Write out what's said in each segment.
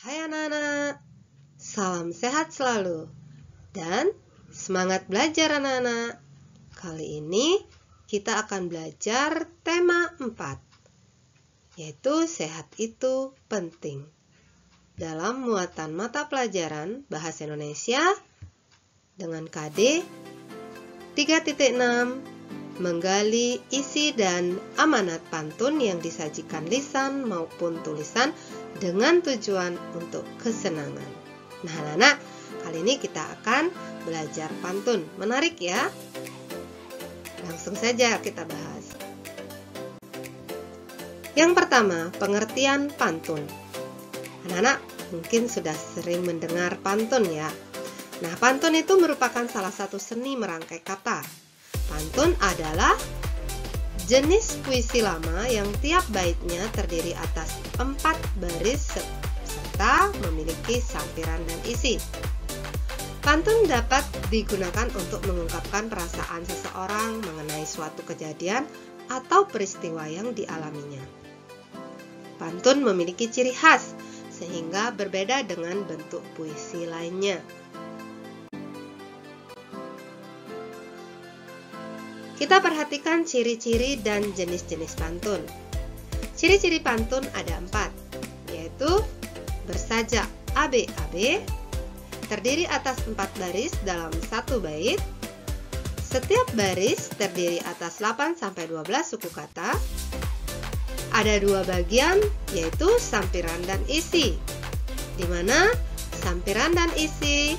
Hai anak-anak, salam sehat selalu dan semangat belajar anak-anak. Kali ini kita akan belajar tema 4, yaitu sehat itu penting. Dalam muatan mata pelajaran Bahasa Indonesia dengan KD 3.6, menggali isi dan amanat pantun yang disajikan lisan maupun tulisan dengan tujuan untuk kesenangan. Nah anak-anak, kali ini kita akan belajar pantun. Menarik ya? Langsung saja kita bahas. Yang pertama, pengertian pantun. Anak-anak mungkin sudah sering mendengar pantun ya. Nah, pantun itu merupakan salah satu seni merangkai kata. Pantun adalah jenis puisi lama yang tiap baitnya terdiri atas 4 baris serta memiliki sampiran dan isi. Pantun dapat digunakan untuk mengungkapkan perasaan seseorang mengenai suatu kejadian atau peristiwa yang dialaminya. Pantun memiliki ciri khas sehingga berbeda dengan bentuk puisi lainnya. Kita perhatikan ciri-ciri dan jenis-jenis pantun. Ciri-ciri pantun ada 4, yaitu bersajak ABAB, terdiri atas 4 baris dalam 1 bait, setiap baris terdiri atas 8-12 suku kata, ada 2 bagian yaitu sampiran dan isi, di mana sampiran dan isi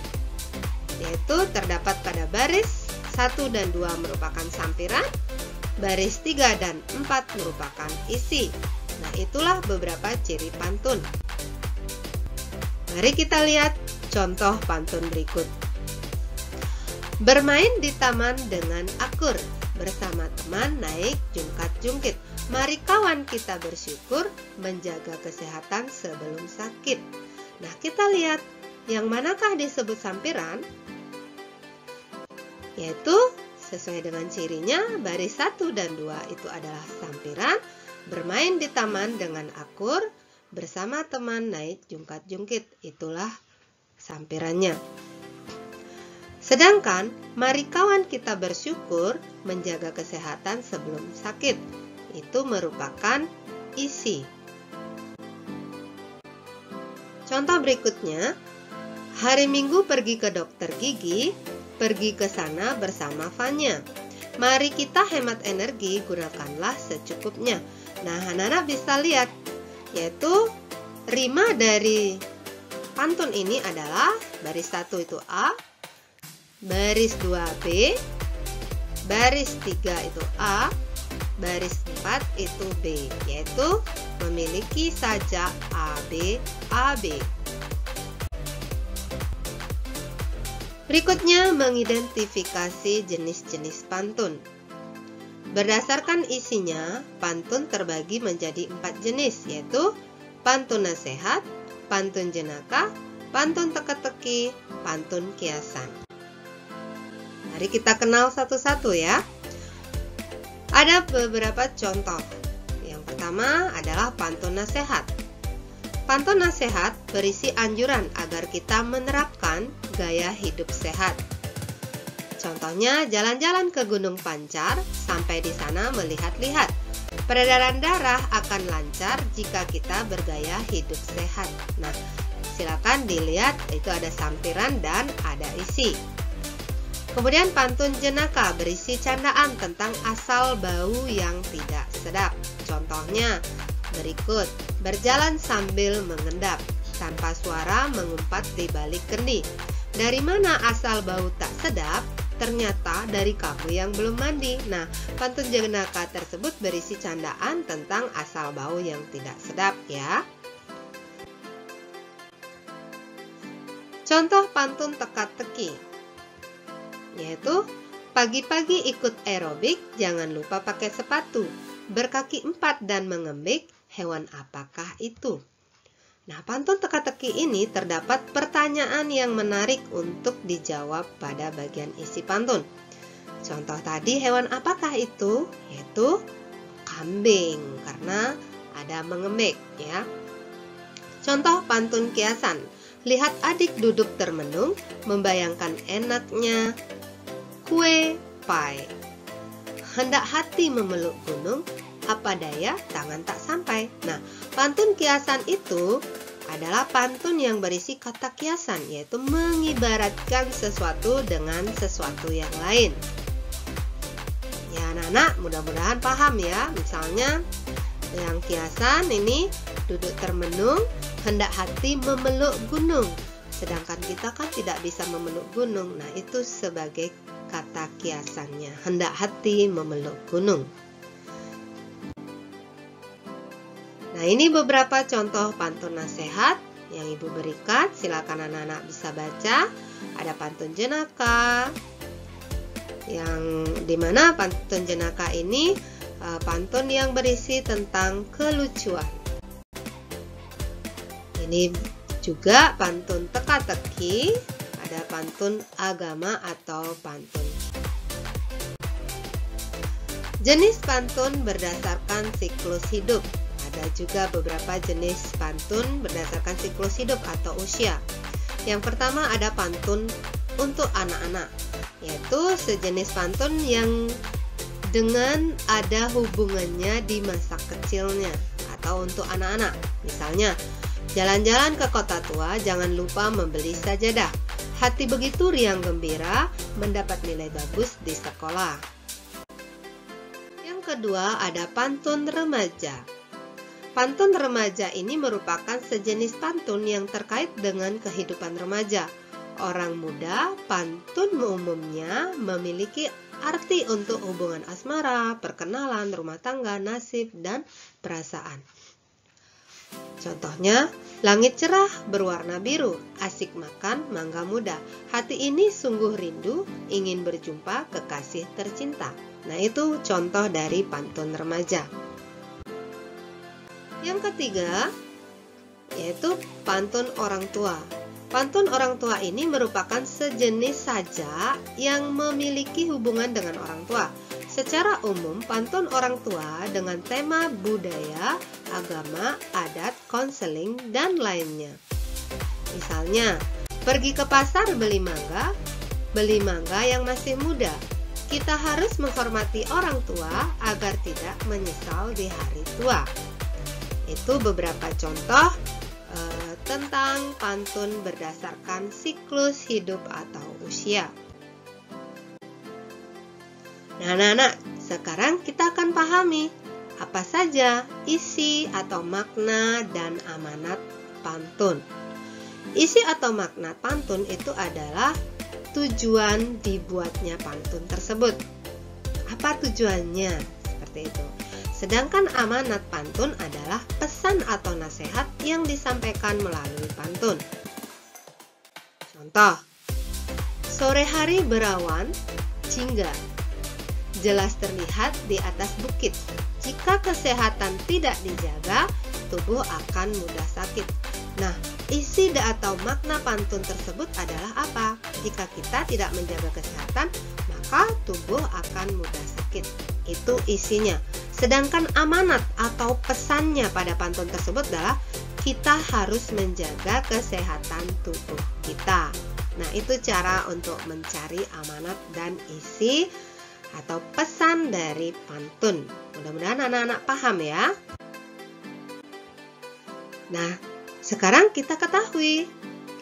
yaitu terdapat pada baris 1 dan 2 merupakan sampiran, baris 3 dan 4 merupakan isi. Nah, itulah beberapa ciri pantun. Mari kita lihat contoh pantun berikut. Bermain di taman dengan akur, bersama teman naik jungkat-jungkit. Mari kawan kita bersyukur, menjaga kesehatan sebelum sakit. Nah, kita lihat yang manakah disebut sampiran? Yaitu sesuai dengan cirinya, baris 1 dan 2 itu adalah sampiran, bermain di taman dengan akur, bersama teman naik jungkat-jungkit, itulah sampirannya. Sedangkan, mari kawan kita bersyukur, menjaga kesehatan sebelum sakit, itu merupakan isi. Contoh berikutnya, hari Minggu pergi ke dokter gigi, pergi ke sana bersama Fanya. Mari kita hemat energi, gunakanlah secukupnya. Nah, anak-anak bisa lihat, yaitu rima dari pantun ini adalah baris 1 itu A, baris 2 B, baris 3 itu A, baris 4 itu B, yaitu memiliki sajak AB, AB. Berikutnya, mengidentifikasi jenis-jenis pantun. Berdasarkan isinya, pantun terbagi menjadi 4 jenis, yaitu pantun nasihat, pantun jenaka, pantun teka-teki, pantun kiasan. Mari kita kenal satu-satu ya. Ada beberapa contoh. Yang pertama adalah pantun nasihat. Pantun nasihat berisi anjuran agar kita menerapkan gaya hidup sehat. Contohnya, jalan-jalan ke Gunung Pancar, sampai di sana melihat-lihat. Peredaran darah akan lancar jika kita bergaya hidup sehat. Nah, silakan dilihat, itu ada sampiran dan ada isi. Kemudian pantun jenaka berisi candaan tentang asal bau yang tidak sedap. Contohnya berikut, berjalan sambil mengendap, tanpa suara mengumpat di balik kendi. Dari mana asal bau tak sedap? Ternyata dari kamu yang belum mandi. Nah, pantun jenaka tersebut berisi candaan tentang asal bau yang tidak sedap ya. Contoh pantun teka-teki, yaitu pagi-pagi ikut aerobik, jangan lupa pakai sepatu. Berkaki 4 dan mengembik, hewan apakah itu? Nah, pantun teka-teki ini terdapat pertanyaan yang menarik untuk dijawab pada bagian isi pantun. Contoh tadi, hewan apakah itu? Yaitu kambing, karena ada mengembik ya. Contoh pantun kiasan. Lihat adik duduk termenung, membayangkan enaknya kue pai. Hendak hati memeluk gunung, apa daya tangan tak sampai. Nah, pantun kiasan itu adalah pantun yang berisi kata kiasan, yaitu mengibaratkan sesuatu dengan sesuatu yang lain. Ya anak-anak, mudah-mudahan paham ya. Misalnya yang kiasan ini duduk termenung, hendak hati memeluk gunung. Sedangkan kita kan tidak bisa memeluk gunung. Nah, itu sebagai kata kiasannya, hendak hati memeluk gunung. Nah, ini beberapa contoh pantun nasihat yang Ibu berikan. Silakan anak-anak bisa baca. Ada pantun jenaka, yang dimana pantun jenaka ini pantun yang berisi tentang kelucuan. Ini juga pantun teka-teki, ada pantun agama atau pantun. Jenis pantun berdasarkan siklus hidup. Ada juga beberapa jenis pantun berdasarkan siklus hidup atau usia. Yang pertama ada pantun untuk anak-anak, yaitu sejenis pantun yang dengan ada hubungannya di masa kecilnya atau untuk anak-anak. Misalnya, jalan-jalan ke kota tua, jangan lupa membeli sajadah. Hati begitu riang gembira, mendapat nilai bagus di sekolah. Yang kedua ada pantun remaja. Pantun remaja ini merupakan sejenis pantun yang terkait dengan kehidupan remaja. Orang muda, pantun umumnya memiliki arti untuk hubungan asmara, perkenalan, rumah tangga, nasib, dan perasaan. Contohnya, langit cerah berwarna biru, asik makan mangga muda. Hati ini sungguh rindu, ingin berjumpa kekasih tercinta. Nah, itu contoh dari pantun remaja. Yang ketiga, yaitu pantun orang tua. Pantun orang tua ini merupakan sejenis sajak yang memiliki hubungan dengan orang tua. Secara umum, pantun orang tua dengan tema budaya, agama, adat, konseling, dan lainnya. Misalnya, pergi ke pasar beli mangga yang masih muda. Kita harus menghormati orang tua agar tidak menyesal di hari tua. Itu beberapa contoh tentang pantun berdasarkan siklus hidup atau usia. Nah, anak-anak, sekarang kita akan pahami apa saja isi atau makna dan amanat pantun. Isi atau makna pantun itu adalah tujuan dibuatnya pantun tersebut. Apa tujuannya? Seperti itu. Sedangkan amanat pantun adalah pesan atau nasihat yang disampaikan melalui pantun. Contoh, sore hari berawan, jingga, jelas terlihat di atas bukit. Jika kesehatan tidak dijaga, tubuh akan mudah sakit. Nah, isi atau makna pantun tersebut adalah apa? Jika kita tidak menjaga kesehatan, maka tubuh akan mudah sakit. Itu isinya. Sedangkan amanat atau pesannya pada pantun tersebut adalah kita harus menjaga kesehatan tubuh kita. Nah, itu cara untuk mencari amanat dan isi atau pesan dari pantun. Mudah-mudahan anak-anak paham ya. Nah, sekarang kita ketahui.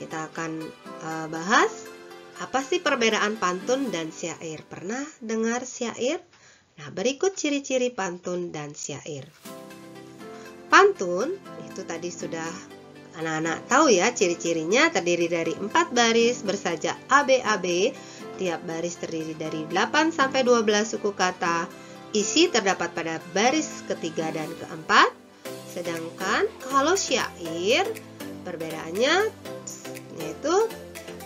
Kita akan bahas apa sih perbedaan pantun dan syair. Pernah dengar syair? Nah, berikut ciri-ciri pantun dan syair. Pantun, itu tadi sudah anak-anak tahu ya ciri-cirinya, terdiri dari 4 baris bersajak ABAB. Tiap baris terdiri dari 8-12 suku kata. Isi terdapat pada baris ketiga dan keempat. Sedangkan kalau syair, perbedaannya yaitu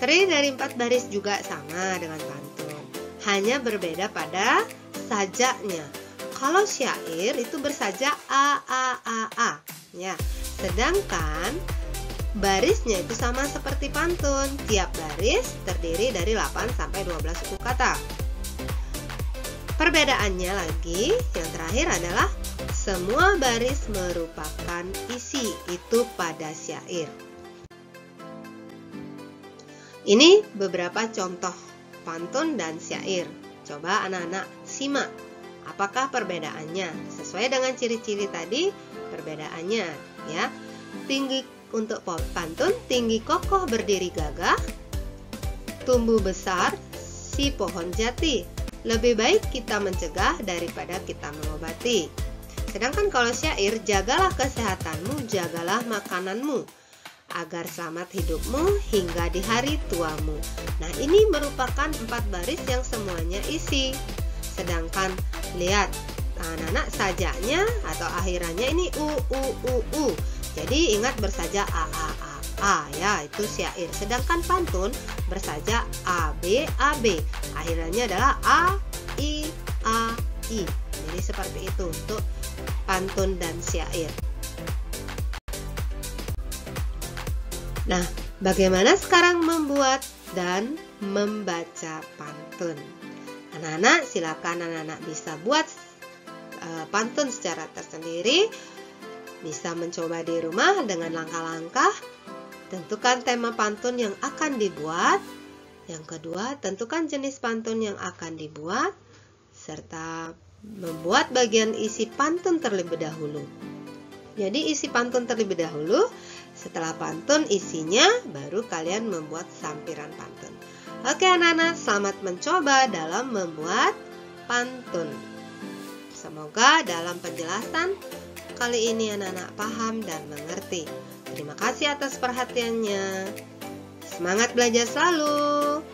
terdiri dari 4 baris juga sama dengan pantun. Hanya berbeda pada sajaknya. Kalau syair itu bersajak A ya. Sedangkan barisnya itu sama seperti pantun. Tiap baris terdiri dari 8-12 suku kata. Perbedaannya lagi, yang terakhir adalah semua baris merupakan isi, itu pada syair. Ini beberapa contoh pantun dan syair. Coba anak-anak simak. Apakah perbedaannya? Sesuai dengan ciri-ciri tadi, perbedaannya ya. Tinggi untuk pantun, tinggi kokoh berdiri gagah, tumbuh besar si pohon jati. Lebih baik kita mencegah daripada kita mengobati. Sedangkan kalau syair, jagalah kesehatanmu, jagalah makananmu, agar selamat hidupmu hingga di hari tuamu. Nah, ini merupakan 4 baris yang semuanya isi. Sedangkan lihat anak-anak sajaknya atau akhirannya ini u. Jadi ingat bersajak a ya, itu syair. Sedangkan pantun bersajak ab. Akhirannya adalah a i. Jadi seperti itu untuk pantun dan syair. Nah, bagaimana sekarang membuat dan membaca pantun? Anak-anak, silakan anak-anak bisa buat pantun secara tersendiri. Bisa mencoba di rumah dengan langkah-langkah. Tentukan tema pantun yang akan dibuat. Yang kedua, tentukan jenis pantun yang akan dibuat, serta membuat bagian isi pantun terlebih dahulu. Jadi isi pantun terlebih dahulu, setelah pantun isinya, baru kalian membuat sampiran pantun. Oke anak-anak, selamat mencoba dalam membuat pantun. Semoga dalam penjelasan kali ini anak-anak paham dan mengerti. Terima kasih atas perhatiannya. Semangat belajar selalu!